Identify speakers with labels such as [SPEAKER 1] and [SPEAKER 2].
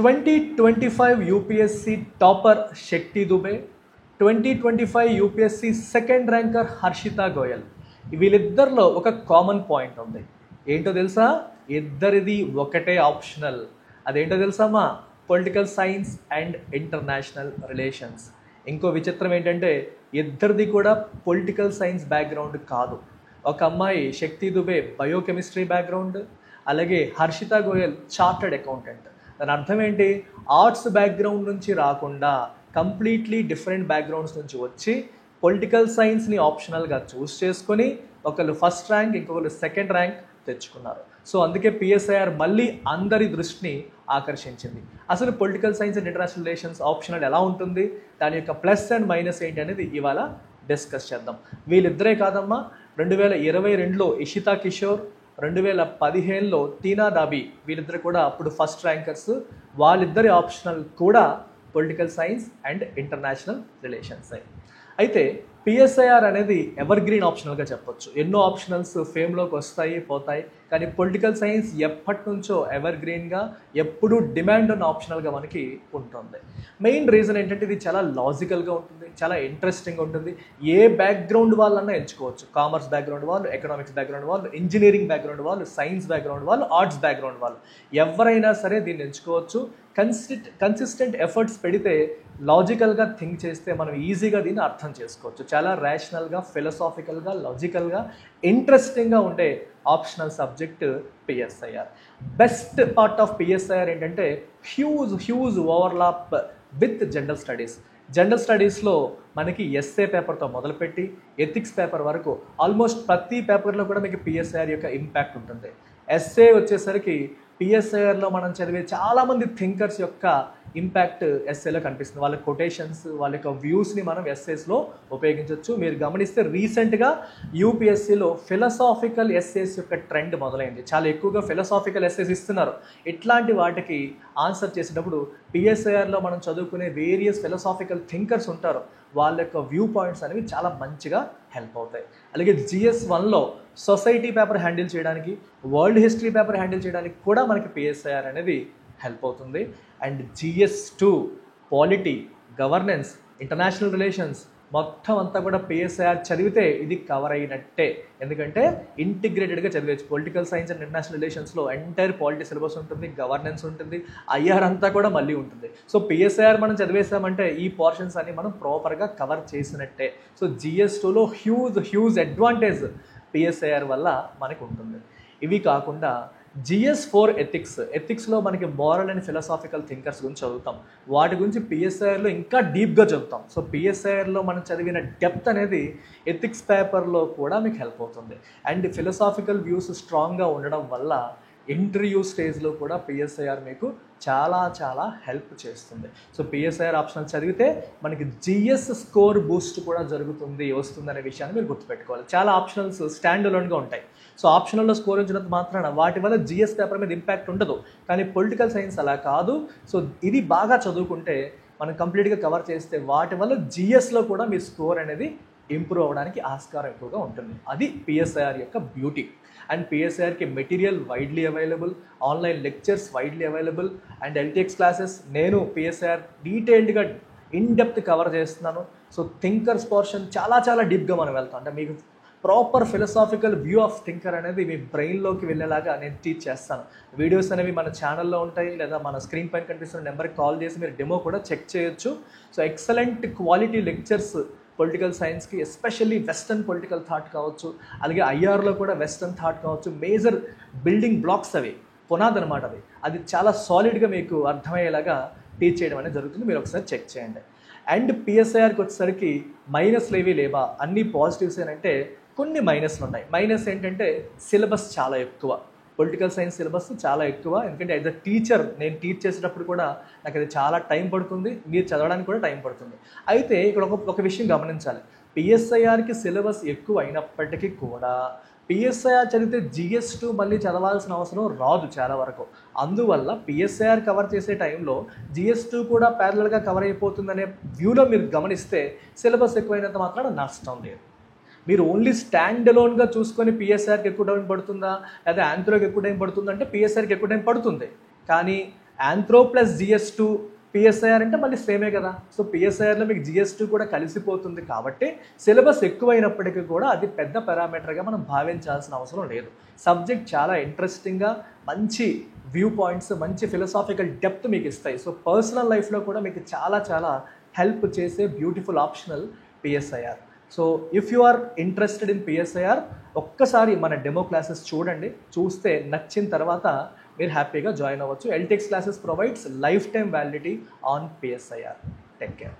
[SPEAKER 1] 2025 UPSC topper Shakti Dubey, 2025 UPSC second ranker Harshita Goyal. వీళ్ళిద్దరిలో ఒక common point ఉంది. ఏంటో తెలుసా? ఇద్దరిది ఒకటే ఆప్షనల్. అదేంటో తెలుసామా? Political science and international relations. ఇంకో విచిత్రం ఏంటంటే ఇద్దరిది కూడా పొలిటికల్ సైన్స్ బ్యాక్గ్రౌండ్ కాదు. ఒక అమ్మాయి శక్తి దుబే బయోకెమిస్ట్రీ బ్యాక్గ్రౌండ్, అలాగే హర్షిత గోయల్ చార్టర్డ్ అకౌంటెంట్. దాని అర్థం ఏంటి? ఆర్ట్స్ బ్యాక్గ్రౌండ్ నుంచి రాకుండా కంప్లీట్లీ డిఫరెంట్ బ్యాక్గ్రౌండ్స్ నుంచి వచ్చి పొలిటికల్ సైన్స్ని ఆప్షనల్గా చూస్ చేసుకొని ఒకళ్ళు ఫస్ట్ ర్యాంక్, ఇంకొకరు సెకండ్ ర్యాంక్ తెచ్చుకున్నారు. సో అందుకే పిఎస్ఐఆర్ మళ్ళీ అందరి దృష్టిని ఆకర్షించింది. అసలు political science and international relations optional ఎలా ఉంటుంది, దాని యొక్క ప్లస్ అండ్ మైనస్ ఏంటి అనేది ఇవాళ డిస్కస్ చేద్దాం. వీళ్ళిద్దరే కాదమ్మా, 2022లో ఇషితా కిషోర్, 2015లో టీనా దాబీ, వీళ్ళిద్దరు కూడా అప్పుడు ఫస్ట్ ర్యాంకర్స్. వాళ్ళిద్దరి ఆప్షనల్ కూడా political science and international relations. అయితే పిఎస్ఐఆర్ అనేది ఎవర్ గ్రీన్ ఆప్షనల్గా చెప్పొచ్చు. ఎన్నో ఆప్షనల్స్ ఫేమ్లోకి వస్తాయి పోతాయి, కానీ పొలిటికల్ సైన్స్ ఎప్పటి నుంచో ఎవర్ గ్రీన్గా ఎప్పుడూ డిమాండ్ ఉన్న ఆప్షనల్గా మనకి ఉంటుంది. మెయిన్ రీజన్ ఏంటంటే ఇది చాలా లాజికల్గా ఉంటుంది, చాలా ఇంట్రెస్టింగ్ ఉంటుంది. ఏ బ్యాక్గ్రౌండ్ వాళ్ళన్నా ఎంచుకోవచ్చు. కామర్స్ బ్యాక్గ్రౌండ్ వాళ్ళు, ఎకనామిక్స్ బ్యాక్గ్రౌండ్ వాళ్ళు, ఇంజనీరింగ్ బ్యాక్గ్రౌండ్ వాళ్ళు, సైన్స్ బ్యాక్గ్రౌండ్ వాళ్ళు, ఆర్ట్స్ బ్యాక్గ్రౌండ్ వాళ్ళు, ఎవరైనా సరే దీన్ని ఎంచుకోవచ్చు. కన్సిస్టెంట్ ఎఫర్ట్స్ పెడితే, లాజికల్గా థింక్ చేస్తే మనం ఈజీగా దీన్ని అర్థం చేసుకోవచ్చు. చాలా రేషనల్గా, ఫిలసాఫికల్గా, లాజికల్గా, ఇంట్రెస్టింగ్గా ఉండే optional subject PSIR. Best part of PSIR ఏంటంటే huge overlap with general studies. General స్టడీస్లో మనకి ఎస్ఏ పేపర్తో మొదలుపెట్టి ఎథిక్స్ పేపర్ వరకు ఆల్మోస్ట్ ప్రతి పేపర్లో కూడా మీకు పిఎస్ఐఆర్ యొక్క ఇంపాక్ట్ ఉంటుంది. ఎస్ఏ వచ్చేసరికి పిఎస్ఐఆర్లో మనం చదివే చాలామంది థింకర్స్ యొక్క ఇంపాక్ట్ ఎస్ఏలో కనిపిస్తుంది. వాళ్ళ కొటేషన్స్, వాళ్ళ యొక్క వ్యూస్ని మనం ఎస్ఏస్లో ఉపయోగించవచ్చు. మీరు గమనిస్తే రీసెంట్గా యూపీఎస్సీలో ఫిలసాఫికల్ ఎస్ఏస్ యొక్క ట్రెండ్ మొదలైంది. చాలా ఎక్కువగా ఫిలసాఫికల్ ఎస్ఏస్ ఇస్తున్నారు. ఇట్లాంటి వాటికి ఆన్సర్ చేసేటప్పుడు పిఎస్ఐఆర్లో మనం చదువుకునే వేరియస్ ఫిలసాఫికల్ థింకర్స్ ఉంటారు, వాళ్ళ యొక్క వ్యూ పాయింట్స్ అనేవి చాలా మంచిగా హెల్ప్ అవుతాయి. అలాగే GS1లో సొసైటీ పేపర్ హ్యాండిల్ చేయడానికి, వరల్డ్ హిస్టరీ పేపర్ హ్యాండిల్ చేయడానికి కూడా మనకి పిఎస్ఐఆర్ అనేది హెల్ప్ అవుతుంది. And GS2 polity, governance, international relations మొత్తం అంతా కూడా పిఎస్ఐఆర్ చదివితే ఇది కవర్ అయినట్టే. ఎందుకంటే ఇంటిగ్రేటెడ్గా చదివచ్చు. పొలిటికల్ సైన్స్ అండ్ ఇంటర్నేషనల్ రిలేషన్స్లో ఎంటైర్ పాలిటీ సిలబస్ ఉంటుంది, గవర్నెన్స్ ఉంటుంది, ఐఆర్ అంతా కూడా మళ్ళీ ఉంటుంది. సో పిఎస్ఐఆర్ మనం చదివేసామంటే ఈ పోర్షన్స్ అన్ని మనం ప్రాపర్గా కవర్ చేసినట్టే. సో GS2లో హ్యూజ్ అడ్వాంటేజ్ పిఎస్ఐఆర్ వల్ల మనకు ఉంటుంది. ఇవి కాకుండా GS4 ఎథిక్స్లో మనకి మోరల్ అండ్ ఫిలసాఫికల్ థింకర్స్ గురించి చదువుతాం. వాటి గురించి పిఎస్ఐఆర్లో ఇంకా డీప్గా చదువుతాం. సో పిఎస్ఐఆర్లో మనం చదివిన డెప్త్ అనేది ఎథిక్స్ పేపర్లో కూడా మీకు హెల్ప్ అవుతుంది. అండ్ ఫిలసాఫికల్ వ్యూస్ స్ట్రాంగ్గా ఉండడం వల్ల ఇంటర్వ్యూ స్టేజ్లో కూడా పిఎస్ఐఆర్ మీకు చాలా హెల్ప్ చేస్తుంది. సో పిఎస్ఐఆర్ ఆప్షనల్ చదివితే మనకి GS స్కోర్ బూస్ట్ కూడా వస్తుందనే విషయాన్ని మీరు గుర్తుపెట్టుకోవాలి. చాలా ఆప్షనల్స్ స్టాండ్ అలోన్గా ఉంటాయి. సో ఆప్షనల్లో స్కోర్ ఉంచినంత మాత్రాన వాటి వల్ల GS పేపర్ మీద ఇంపాక్ట్ ఉండదు. కానీ పొలిటికల్ సైన్స్ అలా కాదు. సో ఇది బాగా చదువుకుంటే మనం కంప్లీట్గా కవర్ చేస్తే వాటి వల్ల GSలో కూడా మీ స్కోర్ అనేది ఇంప్రూవ్ అవ్వడానికి ఆస్కారం ఎక్కువగా ఉంటుంది. అది పిఎస్ఐఆర్ యొక్క బ్యూటీ. అండ్ పిఎస్ఐఆర్కి material widely available, online lectures widely available, and LTX classes నేను పిఎస్ఐఆర్ డీటెయిల్డ్గా ఇన్డెప్త్ కవర్ చేస్తున్నాను. సో థింకర్స్ పోర్షన్ చాలా డీప్గా మనం వెళ్తాం. అంటే మీకు proper philosophical view of thinker అనేది మీ బ్రెయిన్లోకి వెళ్ళేలాగా నేను టీచ్ చేస్తాను. వీడియోస్ అనేవి మన ఛానల్లో ఉంటాయి, లేదా మన స్క్రీన్ పైన కనిపిస్తున్న నెంబర్కి కాల్ చేసి మీరు డెమో కూడా చెక్ చేయొచ్చు. So excellent quality lectures political సైన్స్కి, ఎస్పెషల్లీ వెస్టర్న్ పొలిటికల్ థాట్ కావచ్చు, అలాగే ఐఆర్లో కూడా వెస్టర్న్ థాట్ కావచ్చు. మేజర్ బిల్డింగ్ బ్లాక్స్ అవి, పునాది అనమాట అది చాలా సాలిడ్గా మీకు అర్థమయ్యేలాగా టీచ్ చేయడం అనేది జరుగుతుంది. మీరు ఒకసారి చెక్ చేయండి. అండ్ పిఎస్ఐఆర్కి వచ్చేసరికి మైనస్లు ఏవి లేవా, అన్ని పాజిటివ్స్ ఏంటంటే కొన్ని మైనస్లు ఉన్నాయి. మైనస్ ఏంటంటే సిలబస్ చాలా ఎక్కువ, పొలిటికల్ సైన్స్ సిలబస్ చాలా ఎక్కువ. ఎందుకంటే యాజ్ అ టీచర్ నేను టీచ్ చేసేటప్పుడు కూడా నాకు అది చాలా టైం పడుతుంది, మీరు చదవడానికి కూడా టైం పడుతుంది. అయితే ఇక్కడ ఒక విషయం గమనించాలి. పిఎస్ఐఆర్కి సిలబస్ ఎక్కువ అయినప్పటికీ కూడా పిఎస్ఐఆర్ చదివితే GS2 మళ్ళీ చదవాల్సిన అవసరం రాదు చాలా వరకు. అందువల్ల పిఎస్ఐఆర్ కవర్ చేసే టైంలో GS2 కూడా ప్యారలల్గా కవర్ అయిపోతుందనే వ్యూలో మీరు గమనిస్తే సిలబస్ ఎక్కువైనంత మాత్రాన నష్టం లేదు. మీరు ఓన్లీ స్టాండ్ అలోన్గా చూసుకొని పిఎస్ఆర్కి ఎక్కువ టైం పడుతుందా లేదా యాంథ్రోకి ఎక్కువ టైం పడుతుందా అంటే పిఎస్ఆర్కి ఎక్కువ టైం పడుతుంది. కానీ ఆంథ్రో ప్లస్ GS2 పిఎస్ఐఆర్ అంటే మళ్ళీ సేమే కదా. సో పిఎస్ఐఆర్లో మీకు GS2 కూడా కలిసిపోతుంది కాబట్టి సిలబస్ ఎక్కువైనప్పటికీ కూడా అది పెద్ద పారామీటర్గా మనం భావించాల్సిన అవసరం లేదు. సబ్జెక్ట్ చాలా ఇంట్రెస్టింగ్గా మంచి వ్యూ పాయింట్స్, మంచి ఫిలసాఫికల్ డెప్త్ మీకు ఇస్తాయి. సో పర్సనల్ లైఫ్లో కూడా మీకు చాలా చాలా హెల్ప్ చేసే beautiful optional PSIR. So if you are interested in PSIR, ఒక్కసారి మన డెమో క్లాసెస్ చూడండి. చూస్తే నచ్చిన తర్వాత మీరు హ్యాపీగా జాయిన్ అవ్వచ్చు. LTX classes provides life time validity on PSIR. Take care.